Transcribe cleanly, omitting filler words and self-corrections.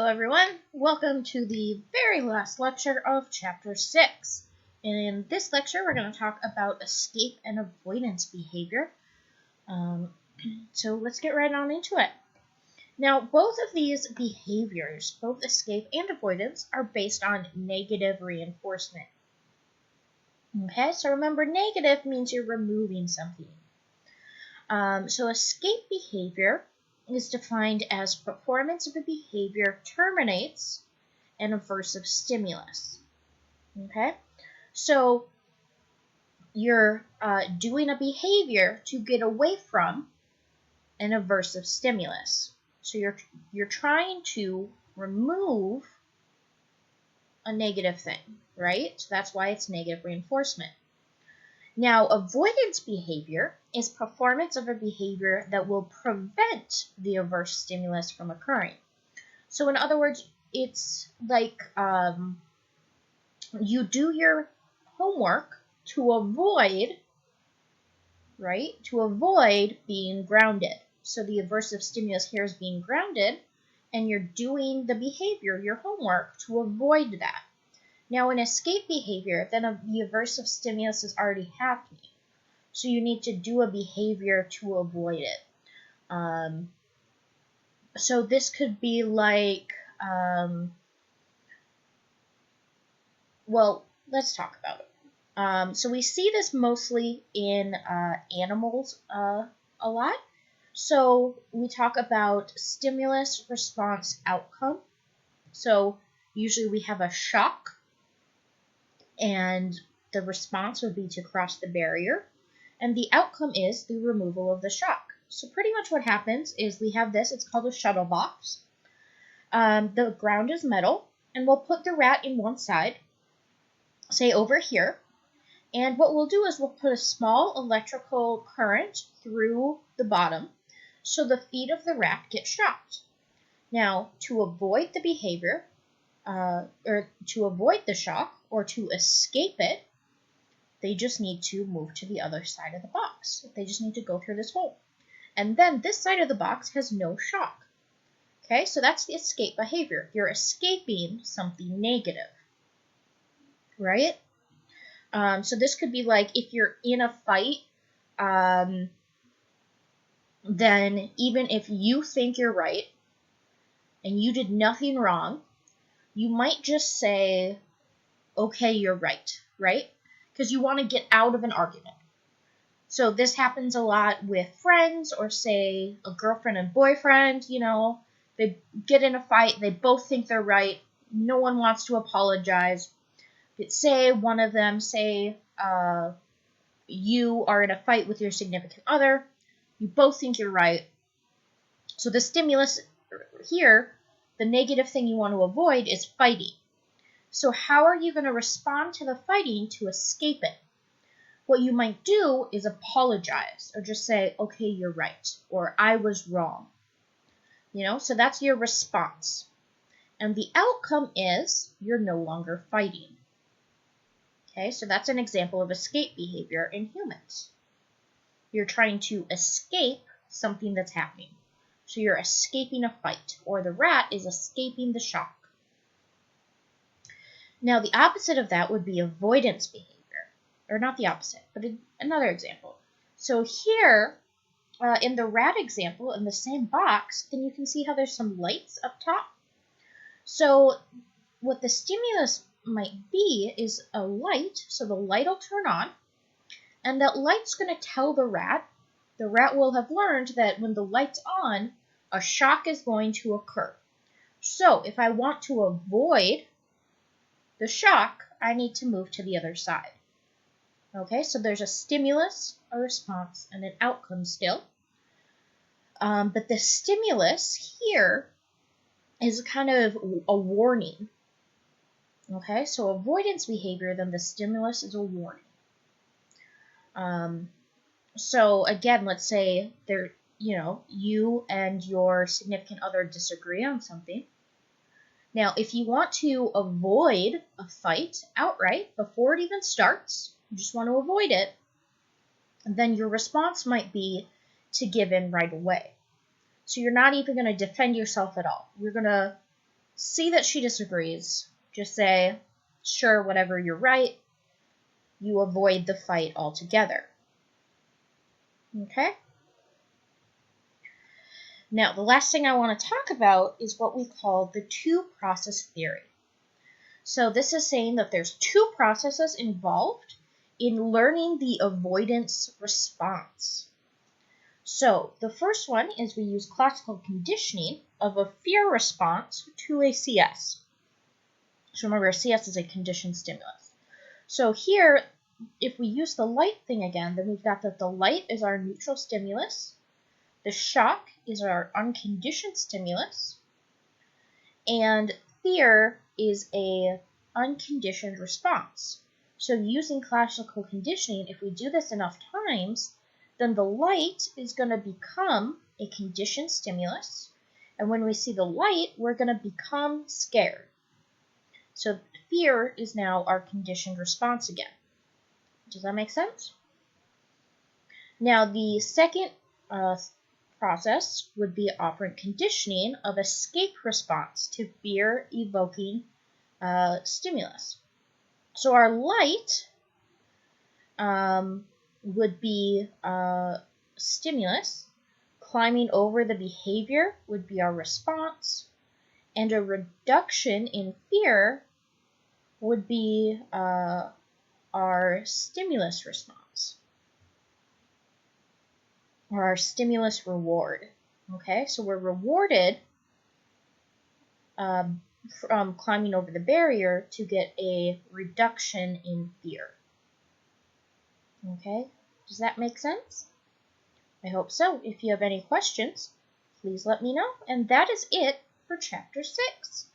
Hello everyone, welcome to the very last lecture of Chapter 6. And in this lecture we're going to talk about escape and avoidance behavior. So let's get right on into it. Now both of these behaviors, both escape and avoidance, are based on negative reinforcement. Okay, so remember negative means you're removing something. So escape behavior is defined as performance of a behavior terminates an aversive stimulus. Okay, so you're doing a behavior to get away from an aversive stimulus. So you're trying to remove a negative thing, right? So that's why it's negative reinforcement. Now, avoidance behavior is performance of a behavior that will prevent the averse stimulus from occurring. So in other words, it's like you do your homework to avoid, right? To avoid being grounded. So the aversive stimulus here is being grounded, and you're doing the behavior, your homework, to avoid that. Now, in escape behavior, then the aversive stimulus is already happening. So you need to do a behavior to avoid it. So this could be like, well, let's talk about it. So we see this mostly in animals a lot. So we talk about stimulus response outcome. So usually we have a shock, and the response would be to cross the barrier, and the outcome is the removal of the shock. So pretty much what happens is we have this, it's called a shuttle box. The ground is metal, and we'll put the rat in one side, say over here, and what we'll do is we'll put a small electrical current through the bottom, so the feet of the rat get shocked. Now, to avoid the behavior, or to avoid the shock, or to escape it, they just need to move to the other side of the box. They just need to go through this hole. And then this side of the box has no shock. Okay, so that's the escape behavior. You're escaping something negative, right? So this could be like if you're in a fight, then even if you think you're right and you did nothing wrong, you might just say, okay, you're right? Because you want to get out of an argument. So this happens a lot with friends, or say a girlfriend and boyfriend, they get in a fight, they both think they're right, no one wants to apologize. But say one of them, you are in a fight with your significant other, you both think you're right. So the stimulus here, the negative thing you want to avoid is fighting. So how are you going to respond to the fighting to escape it? What you might do is apologize, or just say, okay, you're right, or I was wrong. So that's your response. And the outcome is you're no longer fighting. Okay, so that's an example of escape behavior in humans. You're trying to escape something that's happening. So you're escaping a fight, or the rat is escaping the shock. Now, the opposite of that would be avoidance behavior. Or not the opposite, but another example. So here, in the rat example, in the same box, then you can see how there's some lights up top. So what the stimulus might be is a light, so the light will turn on, and that light's going to tell the rat will have learned that when the light's on, a shock is going to occur. So if I want to avoid the shock, I need to move to the other side. Okay, so there's a stimulus, a response, and an outcome still. But the stimulus here is kind of a warning. Okay, so avoidance behavior, then the stimulus is a warning. So again, let's say you and your significant other disagree on something. Now, if you want to avoid a fight outright before it even starts, you just want to avoid it, then your response might be to give in right away. So you're not even going to defend yourself at all. You're going to see that she disagrees. Just say, sure, whatever, you're right. You avoid the fight altogether. Okay? Now, the last thing I want to talk about is what we call the two-process theory. So this is saying that there's two processes involved in learning the avoidance response. So the first one is we use classical conditioning of a fear response to a CS. So remember, a CS is a conditioned stimulus. So here, if we use the light thing again, then we've got that the light is our neutral stimulus, the shock is our unconditioned stimulus, and fear is a unconditioned response. So using classical conditioning, if we do this enough times, then the light is going to become a conditioned stimulus, and when we see the light, we're going to become scared. So fear is now our conditioned response again. Does that make sense? Now the second process would be operant conditioning of escape response to fear-evoking stimulus. So our light would be stimulus, climbing over the behavior would be our response, and a reduction in fear would be our stimulus response, or our stimulus reward. Okay, so we're rewarded from climbing over the barrier to get a reduction in fear. Okay, does that make sense? I hope so. If you have any questions, please let me know. And that is it for Chapter 6.